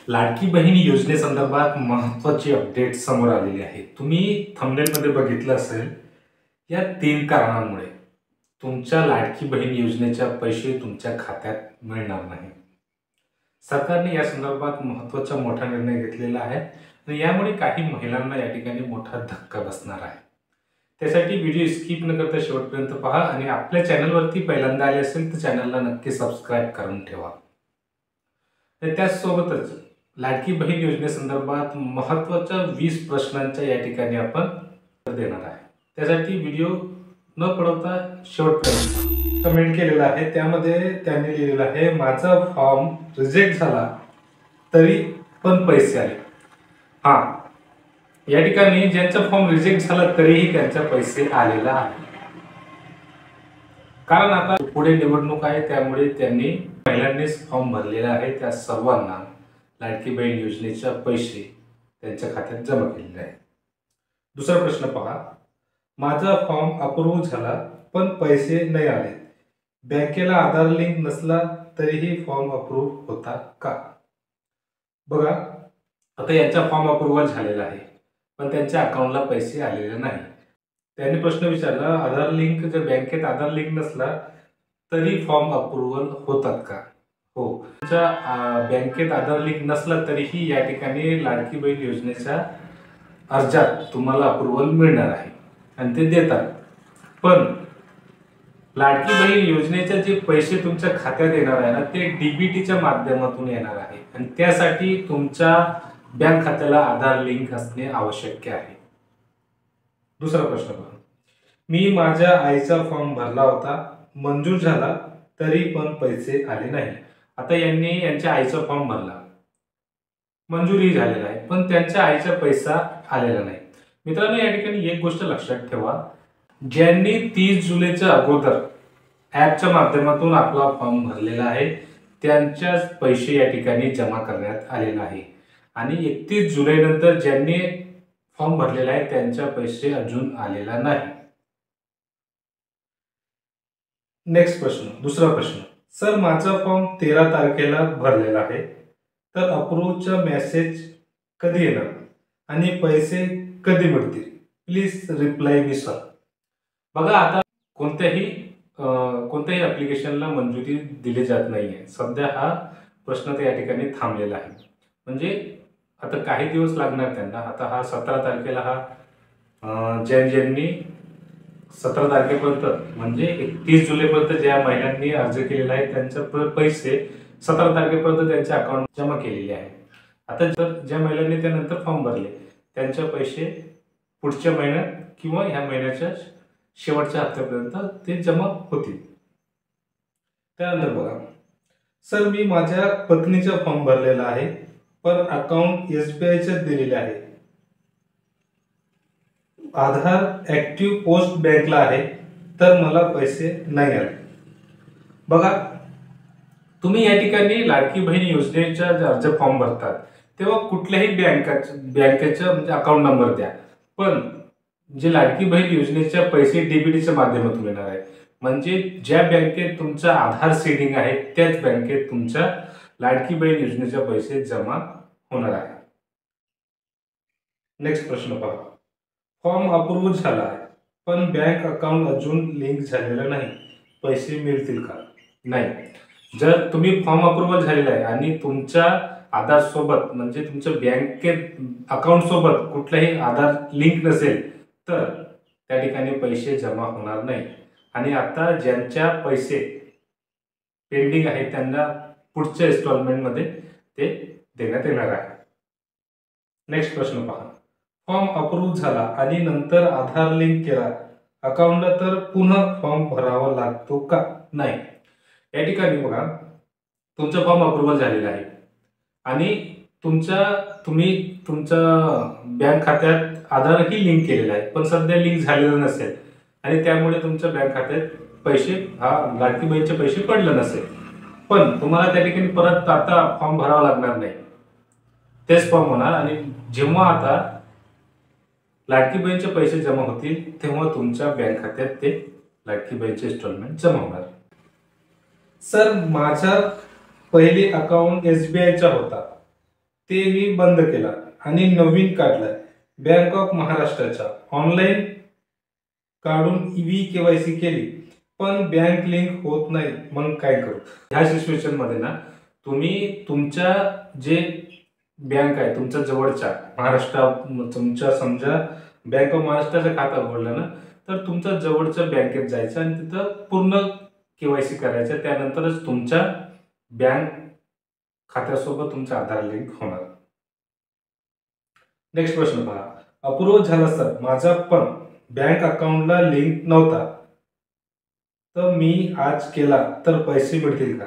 लाडकी बहीण योजनेसंदर्भात महत्त्वाची अपडेट समोर आलेली आहे। तुम्ही थंबनेलमध्ये बघितलं असेल, या 3 कारणांमुळे तुमच्या लाडकी बहीण योजनेचे पैसे तुमच्या खात्यात मिळणार नाही। सरकारने या संदर्भात महत्त्वाचा मोठा निर्णय घेतलेला आहे आणि यामुळे काही महिलांना या ठिकाणी मोठा धक्का बसणार आहे। त्यासाठी व्हिडिओ स्किप न करता शेवटपर्यंत पहा आणि आपल्या चॅनलवरती पहिल्यांदा आले असेल तर चॅनलला नक्की सबस्क्राइब करून ठेवा। त्याचसोबतच लाडकी बहीण योजनेसंदर्भात महत्त्वाच्या 20 प्रश्नांच्या या ठिकाणी आपण उत्तर देणार आहे। त्यासाठी व्हिडिओ न पळवता शेवटपर्यंत कमेंट केलेला आहे। त्यामध्ये त्यांनी लिहिलेलं आहे, माझा फॉर्म रिजेक्ट झाला तरी पण पैसे आले। या ठिकाणी ज्यांचा फॉर्म रिजेक्ट झाला तरीही त्यांचे पैसे आलेला आहे। कारण आता पुढे निवडणूक आहे, त्यामुळे त्यांनी पहिल्यांदाच फॉर्म भरलेला आहे। त्या सर्वांना लाडकी बहीण योजनेचे पैसे त्यांच्या खात्यात जमा केलेले आहेत। दुसरा प्रश्न पहा, माझा फॉर्म अप्रूव्ह झाला पण पैसे नाही आले, बँकेला आधार लिंक नसला तरीही फॉर्म अप्रूव्ह होता का? बघा, आता यांचा फॉर्म अप्रूव्हल झालेला आहे पण त्यांच्या अकाउंटला पैसे आलेले नाही। त्यांनी प्रश्न विचारला, आधार लिंक जर बँकेत आधार लिंक नसला तरी फॉर्म अप्रूव्हल होतात का? हो, बँकेत आधार लिंक नसला तरीही या ठिकाणी लाडकी बहीण योजनेच्या अर्जात तुम्हाला अप्रूव्हल मिळणार आहे आणि ते देतात। पण लाडकी बहीण योजनेचे जे पैसे तुमच्या खात्यात येणार आहे ना, ते डीबीटीच्या माध्यमातून येणार आहे आणि त्यासाठी तुमच्या बँक खात्याला आधार लिंक असणे आवश्यक आहे। दुसरा प्रश्न पहा, मी माझ्या आईचा फॉर्म भरला होता, मंजूर झाला तरी पण पैसे आले नाही। आता यांनी यांच्या आईचा फॉर्म भरला, मंजुरी झालेला आहे पण त्यांच्या आईचा पैसा आलेला नाही। मित्रांनो, या ठिकाणी एक गोष्ट लक्षात ठेवा, ज्यांनी 30 जुलैच्या अगोदर ॲपच्या माध्यमातून आपला फॉर्म भरलेला आहे त्यांच्याच पैसे या ठिकाणी जमा करण्यात आलेला आहे आणि 31 जुलै नंतर ज्यांनी फॉर्म भरलेला आहे त्यांच्या पैसे अजून आलेला नाही। नेक्स्ट प्रश्न, दुसरा प्रश्न, सर माझा फॉर्म 13 तारखेला भरलेला आहे तर अप्रूव्हचा मेसेज कधी येणार आणि पैसे कधी मिळतील? Please reply me sir. बघा, आता कोणत्याही ॲप्लिकेशनला मंजुरी दिली जात नाहीये। सध्या हा प्रश्न त्या ठिकाणी थांबलेला आहे, म्हणजे आता काही दिवस लागणार त्यांना। आता हा 17 तारखेला ज्यांनी 17 तारखेपर्यंत म्हणजे 31 जुलैपर्यंत ज्या महिलांनी अर्ज केलेला आहे त्यांचे पैसे 17 तारखेपर्यंत त्यांच्या अकाउंट जमा केलेले आहे। आता जर ज्या महिलांनी त्यानंतर फॉर्म भरले त्यांचे पैसे पुढच्या महिन्यात किंवा ह्या महिन्याच्या शेवटच्या हप्त्यापर्यंत ते जमा होतील। त्यानंतर बघा, सर मी माझ्या पत्नीचा फॉर्म भरलेला आहे पण अकाउंट एसबीआयचे दिलेले आहे, आधार ऍक्टिव्ह पोस्ट बँकला आहे तर मला पैसे नाही आले। बघा, तुम्ही या ठिकाणी लाडकी बहीण योजनेचा अर्ज फॉर्म भरतात तेव्हा कुठल्याही बँकेचा म्हणजे अकाउंट नंबर द्या, पण जे लाडकी बहीण योजनेचे पैसे डीबीटीच्या माध्यमातून येणार आहे, म्हणजे ज्या बँकेत तुमचा आधार सीडिंग आहे त्याच बँकेत तुमच्या लाडकी बहीण योजनेचे पैसे जमा होणार आहे। नेक्स्ट प्रश्न पहा, फॉर्म अप्रूव्ह झाला आहे पण बँक अकाउंट अजून लिंक झालेलं नाही, पैसे मिळतील का? नाही, जर तुम्ही फॉर्म अप्रूव्ह झालेला आहे आणि तुमच्या आधार सोबत म्हणजे तुमच्या बँकेत अकाउंट सोबत कुठलाही आधार लिंक नसेल तर त्या ठिकाणी पैसे जमा होणार नाही आणि आता ज्यांच्या पैसे पेंडिंग आहेत त्यांना पुढच्या इन्स्टॉलमेंट मध्ये ते देण्यात येणार आहे। नेक्स्ट प्रश्न पहा, फॉर्म अप्रूव्ह झाला आणि नंतर आधार लिंक केला अकाउंटला तर पुन्हा फॉर्म भरावा लागतो का? नाही, या ठिकाणी बघा, तुमचा फॉर्म अप्रूव्ह झालेला आहे आणि तुम्ही तुमच्या बँक खात्यात आधारही लिंक केलेला आहे पण सध्या लिंक झालेलं नसेल आणि त्यामुळे तुमच्या बँक खात्यात पैसे लाडकी बहीणचे पैसे पडले नसेल, पण तुम्हाला त्या ठिकाणी परत आता फॉर्म भरावा लागणार नाही, तेच फॉर्म होणार आणि जेव्हा आता लाडकी बहीणचे पैसे जमा होतील तेव्हा तुमच्या बँक खात्यात ते लाडकी बहीणचे इन्स्टॉलमेंट जमा होणार। सर माझा पहिली अकाउंट एसबीआयचा होता ते मी बंद केला आणि नवीन काढलाय बँक ऑफ महाराष्ट्राचा, ऑनलाईन काढून KYC केली पण बँक लिंक होत नाही, मग काय करू? ह्या सिच्युएशन मध्ये ना तुम्ही तुमच्या जे बँक आहे तुमच्या जवळच्या महाराष्ट्र, तुमच्या समजा बँक ऑफ महाराष्ट्राचं खातं उघडलं ना तर तुमच्या जवळच्या बँकेत जायचं आणि तिथं पूर्ण KYC करायचं, त्यानंतरच तुमच्या बँक खात्यासोबत तुमचं आधार लिंक होणार. नेक्स्ट प्रश्न पहा. अप्रूव्ह झाला सर, माझा पण बँक अकाउंटला लिंक नव्हता, तर मी आज केला तर पैसे मिळतील का?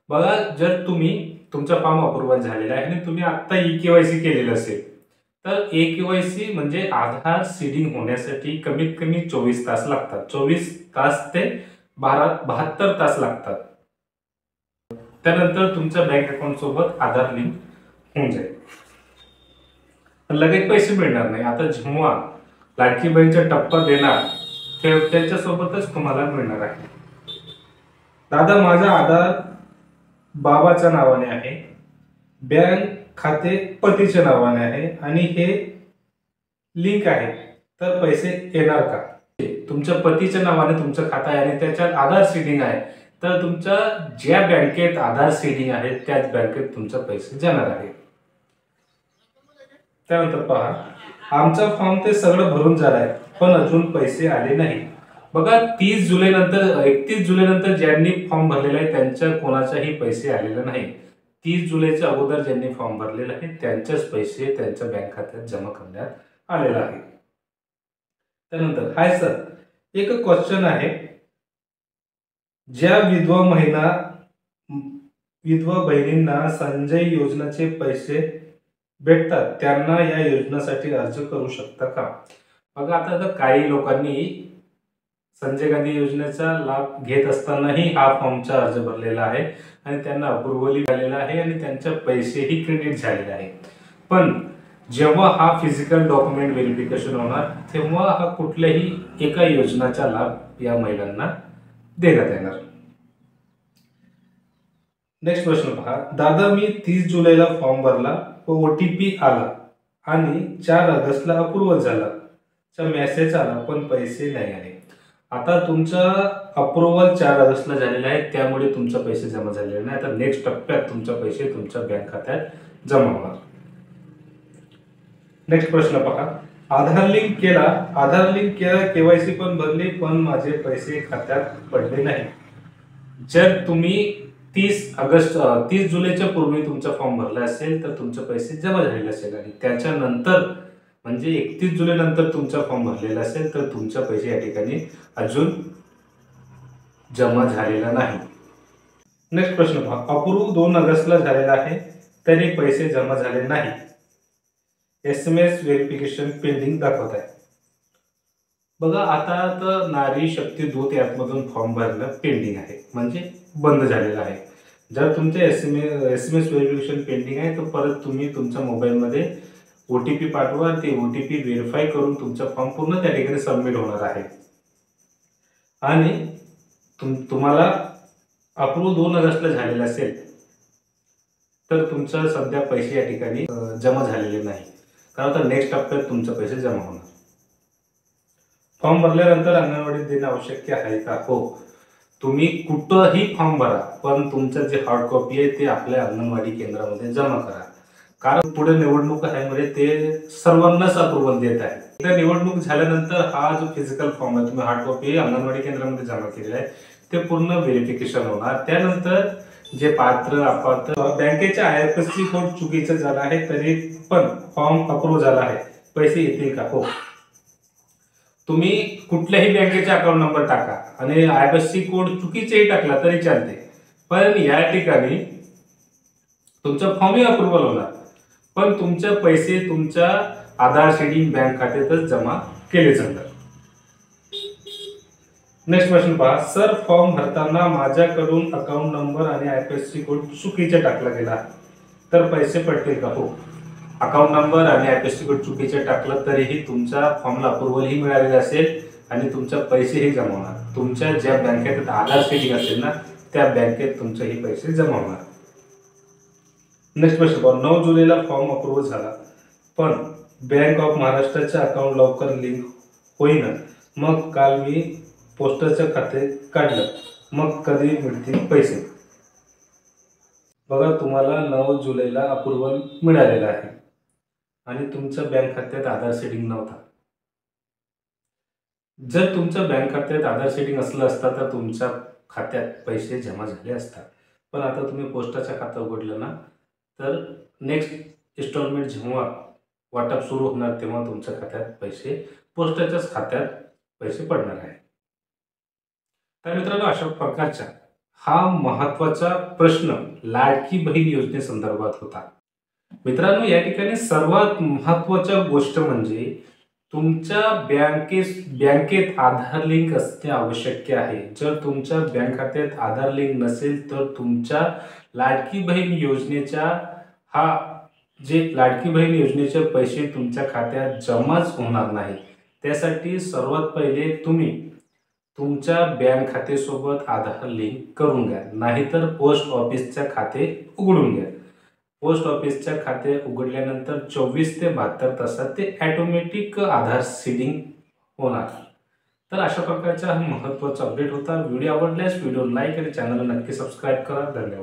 बघा, जर तुमचा फॉर्म अप्रूव्ह झालेला आहे आणि तुम्ही आता KYC केलेलं असेल तर KYC म्हणजे आधार सीडिंग होण्यासाठी कमीत कमी 24 तास लागतात. 24 तास ते 72 तास लागतात. त्यानंतर तुमच्या बँक अकाउंट सोबत आधार लिंक होऊन जाईल. लगेच पैसे मिळणार नाही. आता जेव्हा लाडकी बहीणचा टप्पा देणार त्याच्यासोबतच तुम्हाला मिळणार आहे. दादा, माझा आधार बाबाच्या नावाने आहे, बँक खाते पतीच्या नावाने आहे आणि हे लिंक आहे, तर पैसे येणार का? तुमच्या पतीच्या नावाने तुमचं खातं आहे आणि त्याच्यात आधार सीडिंग आहे, तर तुमच्या ज्या बँकेत आधार सीडिंग आहे त्याच बँकेत तुमचे पैसे जाणार आहे. त्यानंतर पहा, आमचा फॉर्म ते सगळं भरून झालाय पण अजून पैसे आले नाही. बघा, 31 जुलै नंतर ज्यांनी फॉर्म भरलेला आहे त्यांच्या कोणाचाही पैसे आलेले नाही. 30 जुलैच्या अगोदर ज्यांनी फॉर्म भरलेला आहे त्यांचेच पैसे त्यांच्या बँक खात्यात जमा करण्यात आलेला आहे. त्यानंतर, हाय सर, एक क्वेश्चन आहे. ज्या विधवा बहिणींना संजय योजनेचे पैसे भेटतात त्यांना या योजनेसाठी अर्ज करू शकता का? बघा, आता काही लोकांनी संजय गांधी योजनेचा लाभ घेत असतानाही हा फॉर्मचा अर्ज भरलेला आहे आणि त्यांना अप्रुव्हल झालेला आहे आणि त्यांचे पैसेही क्रेडिट झालेले आहे. पण जेव्हा हा फिजिकल डॉक्युमेंट व्हेरिफिकेशन होणार तेव्हा हा कुठल्याही एका योजनेचा लाभ या महिलांना देण्यात येणार. नेक्स्ट प्रश्न पहा. दादा, मी 30 जुलैला फॉर्म भरला व OTP आला आणि 4 ऑगस्टला अप्रुव्हल झाला, मेसेज आला पण पैसे नाही आले. आता तुमचा अप्रुव्हल 4 ऑगस्टला झालेला आहे, त्यामुळे तुमचे पैसे जमा झालेले नाही. आता नेक्स्ट टप्प्यात तुमचे पैसे तुमच्या बँक खात्यात जमा होणार. नेक्स्ट प्रश्न पहा. आधार लिंक केला, KYC पण भरली पण माझे पैसे खात्यात पडले नाही. जर तुम्ही 30 जुलैच्या पूर्वी तुमचा फॉर्म भरला असेल तर तुमचे पैसे जमा झालेले असेल आणि त्याच्यानंतर म्हणजे 31 जुलै नंतर तुमचा फॉर्म भरलेला असेल तर तुमचे पैसे या ठिकाणी अजून जमा झालेला नाही. नेक्स्ट प्रश्न पहा. अप्रूव्ह 2 ऑगस्टला झालेला आहे तरी पैसे जमा झाले नाही, SMS व्हेरिफिकेशन पेंडिंग दाखवत आहे. बघा, आता तर नारी शक्ती दूत ॲपमधून फॉर्म भरणं पेंडिंग आहे, म्हणजे बंद झालेलं आहे. जर तुमचे SMS व्हेरिफिकेशन पेंडिंग आहे तर परत तुम्ही तुमच्या मोबाईलमध्ये OTP पाठवा, ते OTP व्हेरीफाय करून तुमचा फॉर्म पूर्ण त्या ठिकाणी सबमिट होणार आहे आणि तुम्हाला अप्रूव्ह 2 ऑगस्टला झालेला असेल तर तुमचा सध्या पैसे या ठिकाणी जमा झालेले नाही, कारण आता नेक्स्ट टप्प्यात तुमचे पैसे जमा होणार. फॉर्म भरल्यानंतर अंगणवाडीत देणे आवश्यक आहे का? हो, तुम्ही कुठंही फॉर्म भरा पण तुमचं जे हार्ड कॉपी आहे ते आपल्या अंगणवाडी केंद्रामध्ये जमा करा, कारण पुढे निवडणूक आहे म्हणजे ते सर्वांनाच अप्रुव्हल देत आहे. त्या निवडणूक झाल्यानंतर हा जो फिजिकल फॉर्म आहे तुम्ही हार्ड कॉपी अंगणवाडी केंद्रामध्ये जमा केलेला आहे ते पूर्ण व्हेरिफिकेशन होणार. त्यानंतर जे पात्र अपात्र बँकेच्या IFSC कोड चुकीचं झालं आहे तरी पण फॉर्म अप्रूव्ह झाला आहे, पैसे येतील का? हो, तुम्ही कुठल्याही बँकेचा अकाउंट नंबर टाका आणि IFSC कोड चुकीचेही टाकला तरी चालते, पण या ठिकाणी तुमचा फॉर्मही अप्रुव्हल होणार पण तुमचे पैसे तुमच्या आधार सीडिंग बँक खात्यातच जमा केले जातात. नेक्स्ट प्रश्न पहा. सर, फॉर्म भरताना माझ्याकडून अकाउंट नंबर आणि IFSC कोड चुकीचा टाकला गेला तर पैसे पडतील का? हो, अकाउंट नंबर आणि IFSC कोड चुकीचे टाकलं तरीही तुमच्या फॉर्मला अप्रुव्हलही मिळालेलं असेल आणि तुमचे पैसेही जमा होणार. तुमच्या ज्या बँकेत आधार सीडिंग असेल ना त्या बँकेत तुमचेही पैसे जमा होणार. नेक्स्ट प्रश्न पहा, 9 जुलैला फॉर्म अप्रूव्ह झाला पण बँक ऑफ महाराष्ट्राचे अकाउंट लवकर लिंक होईना, मग काल मी पोस्टाचे खाते काढलं, मग कधी मिळतील पैसे? बघा, तुम्हाला 9 जुलैला अप्रूव्हल मिळालेलं आहे आणि तुमच्या बँक खात्यात आधार सेटिंग नव्हता. जर तुमच्या बँक खात्यात आधार सेटिंग असलं असतं तर तुमच्या खात्यात पैसे जमा झाले असतात. पण आता तुम्ही पोस्टाचं खातं उघडलं ना, तर नेक्स्ट इन्स्टॉलमेंट जेव्हा वाटप सुरू होणार तेव्हा तुमच्या खात्यात पैसे, पोस्टाच्याच खात्यात पैसे पडणार आहे. तर मित्रांनो, अशा प्रकारचा हा महत्त्वाचा प्रश्न लाडकी बहीण योजनेसंदर्भात होता. मित्रांनो, या ठिकाणी सर्वात महत्त्वाची गोष्ट म्हणजे तुमच्या बँकेत आधार लिंक असणे आवश्यक आहे. जर तुमच्या बँक खात्यात आधार लिंक नसेल तर तुमच्या लाडकी बहीण योजनेच्या लाडकी बहीण योजनेचे पैसे तुमच्या खात्यात जमाच होणार नाही. त्यासाठी सर्वात पहिले तुम्ही तुमच्या बँक खात्यासोबत आधार लिंक करून घ्या, नाहीतर पोस्ट ऑफिसचे खाते उघडून घ्या. पोस्ट ऑफिसचे खाते उघडल्यानंतर 24 ते 72 तासात ते ऑटोमॅटिक आधार सीडिंग होणार. तर अशा प्रकारचा हा महत्त्वाचा अपडेट होता. व्हिडिओ आवडल्यास व्हिडिओ लाईक आणि चॅनलला नक्की सबस्क्राईब करा. धन्यवाद.